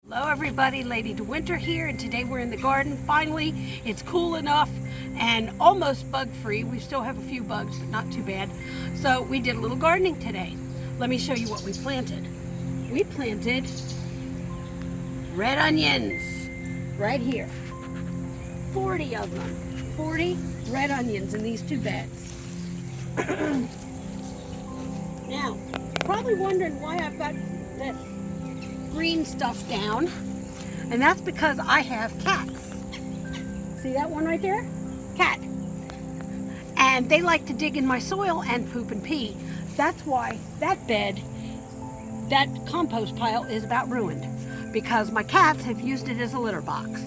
Hello everybody, Ladydewinter here, and today we're in the garden. Finally, it's cool enough and almost bug-free. We still have a few bugs, but not too bad. So we did a little gardening today. Let me show you what we planted. We planted red onions right here. 40 of them. 40 red onions in these two beds. Now, you're probably wondering why I've got this green stuff down, and that's because I have cats. See that one right there? Cat. And they like to dig in my soil and poop and pee. That's why that bed, that compost pile is about ruined, because my cats have used it as a litter box.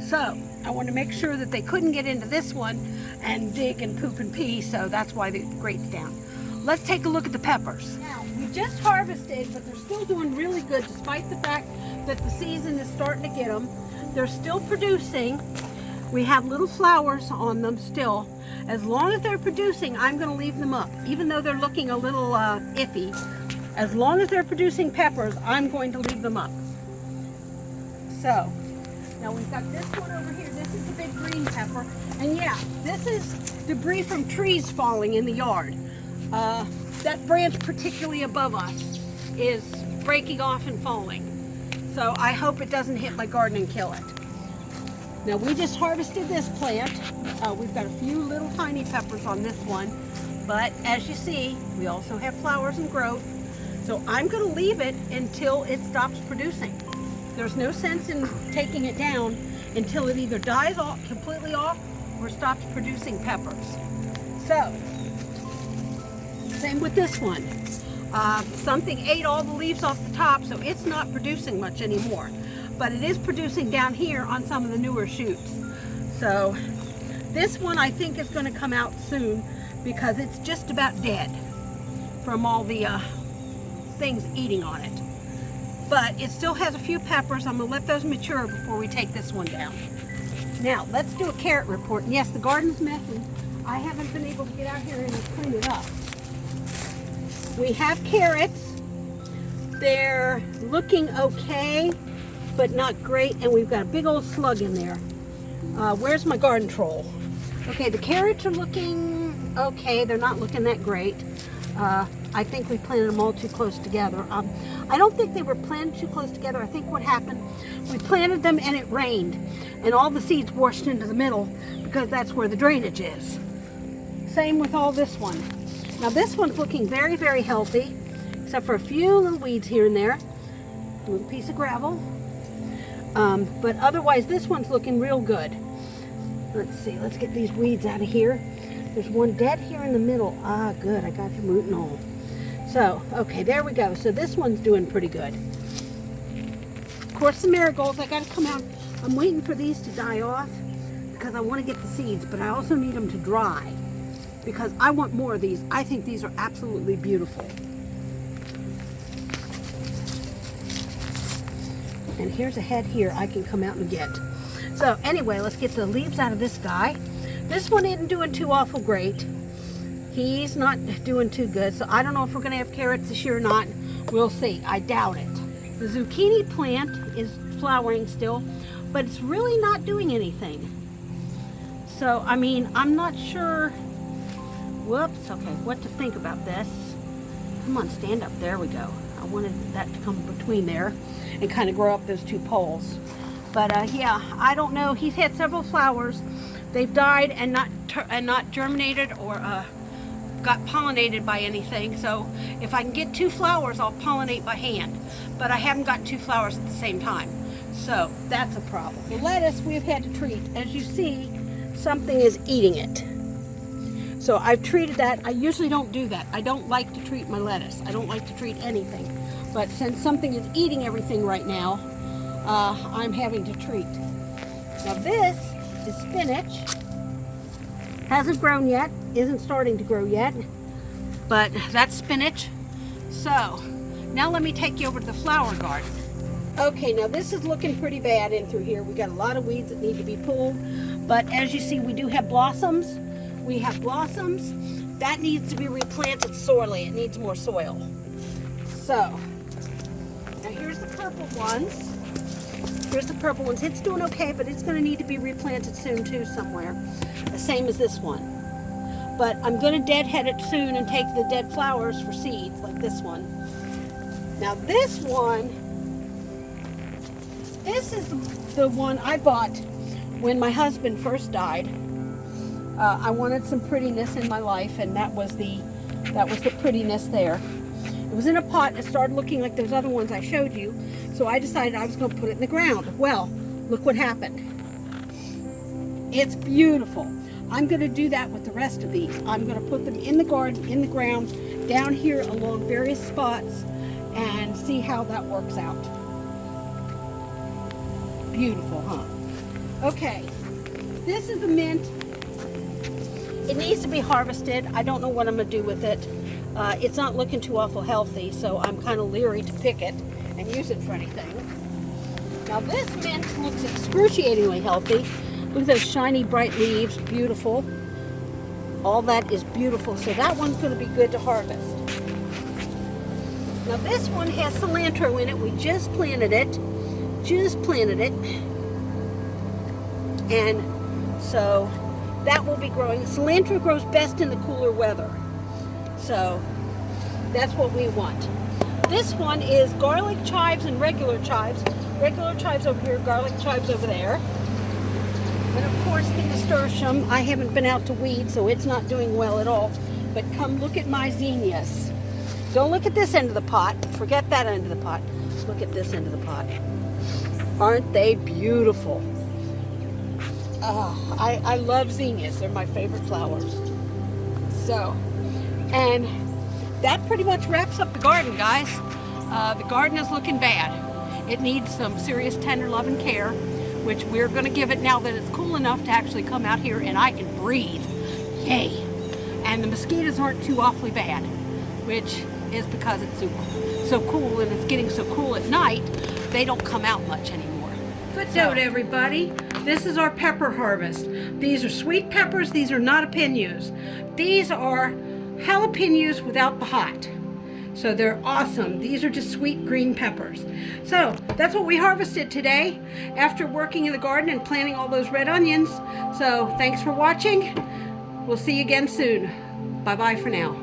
So I want to make sure that they couldn't get into this one and dig and poop and pee, so that's why the grate's down. Let's take a look at the peppers. Now, we just harvested, but they're still doing really good despite the fact that the season is starting to get them. They're still producing. We have little flowers on them still. As long as they're producing, I'm going to leave them up. Even though they're looking a little iffy, as long as they're producing peppers, I'm going to leave them up. So, now we've got this one over here. This is the big green pepper. And yeah, this is debris from trees falling in the yard. That branch particularly above us is breaking off and falling. So I hope it doesn't hit my garden and kill it. Now we just harvested this plant. We've got a few little tiny peppers on this one. But as you see, we also have flowers and growth. So I'm going to leave it until it stops producing. There's no sense in taking it down until it either dies off, completely off, or stops producing peppers. So, same with this one. Something ate all the leaves off the top, so it's not producing much anymore. But it is producing down here on some of the newer shoots. So this one I think is going to come out soon because it's just about dead from all the things eating on it. But it still has a few peppers. I'm going to let those mature before we take this one down. Now, let's do a carrot report. And yes, the garden's messy. I haven't been able to get out here and clean it up. We have carrots. They're looking okay, but not great. And we've got a big old slug in there. Where's my garden troll? Okay, the carrots are looking okay. They're not looking that great. I think we planted them all too close together. I don't think they were planted too close together. I think what happened, we planted them and it rained. And all the seeds washed into the middle because that's where the drainage is. Same with all this one. Now this one's looking very, very healthy, except for a few little weeds here and there. A little piece of gravel. But otherwise this one's looking real good. Let's see, let's get these weeds out of here. There's one dead here in the middle. Ah, good, I got him rooting all. So, okay, there we go. So this one's doing pretty good. Of course, the marigolds, I gotta come out. I'm waiting for these to die off because I want to get the seeds, but I also need them to dry because I want more of these. I think these are absolutely beautiful. And here's a head here I can come out and get. So anyway, let's get the leaves out of this guy. This one isn't doing too awful great. He's not doing too good, so I don't know if we're going to have carrots this year or not. We'll see. I doubt it. The zucchini plant is flowering still, but it's really not doing anything. So, I mean, I'm not sure. Whoops. Okay, what to think about this. Come on, stand up. There we go. I wanted that to come between there and kind of grow up those two poles. But yeah, I don't know. He's had several flowers. They've died and not germinated or got pollinated by anything. So if I can get 2 flowers, I'll pollinate by hand. But I haven't got 2 flowers at the same time. So that's a problem. The lettuce we've had to treat. As you see, something is eating it. So I've treated that. I usually don't do that. I don't like to treat my lettuce. I don't like to treat anything. But since something is eating everything right now, I'm having to treat. Now this is spinach. Hasn't grown yet, isn't starting to grow yet, but that's spinach. So now let me take you over to the flower garden. Okay, now this is looking pretty bad in through here. We got a lot of weeds that need to be pulled, but as you see, we do have blossoms. We have blossoms. That needs to be replanted sorely. It needs more soil. So now here's the purple ones. Here's the purple ones. It's doing okay, but it's going to need to be replanted soon too somewhere. The same as this one. But I'm going to deadhead it soon and take the dead flowers for seeds, like this one. Now this one, this is the one I bought when my husband first died. I wanted some prettiness in my life, and that was the prettiness there. It was in a pot and it started looking like those other ones I showed you, so I decided I was going to put it in the ground. Well, look what happened. It's beautiful. I'm going to do that with the rest of these. I'm going to put them in the garden, in the ground, down here along various spots, and see how that works out. Beautiful, huh? Okay, this is the mint. It needs to be harvested. I don't know what I'm going to do with it. It's not looking too awful healthy, so I'm kind of leery to pick it and use it for anything. Now this mint looks excruciatingly healthy. Look at those shiny, bright leaves, beautiful. All that is beautiful, so that one's going to be good to harvest. Now this one has cilantro in it. We just planted it. And so that will be growing. Cilantro grows best in the cooler weather. So that's what we want. This one is garlic chives and regular chives. Regular chives over here, garlic chives over there. And of course the nasturtium, I haven't been out to weed, so it's not doing well at all. But come look at my zinnias. Don't look at this end of the pot. Forget that end of the pot. Look at this end of the pot. Aren't they beautiful? Oh, I love zinnias. They're my favorite flowers. So, and that pretty much wraps up the garden, guys. The garden is looking bad. It needs some serious tender love and care, which we're going to give it now that it's cool enough to actually come out here and I can breathe. Yay! And the mosquitoes aren't too awfully bad, which is because it's so cool, and it's getting so cool at night, they don't come out much anymore. Footnote, everybody. This is our pepper harvest. These are sweet peppers. These are not jalapenos. These are jalapenos without the hot. So they're awesome. These are just sweet green peppers. So that's what we harvested today after working in the garden and planting all those red onions. So thanks for watching. We'll see you again soon. Bye-bye for now.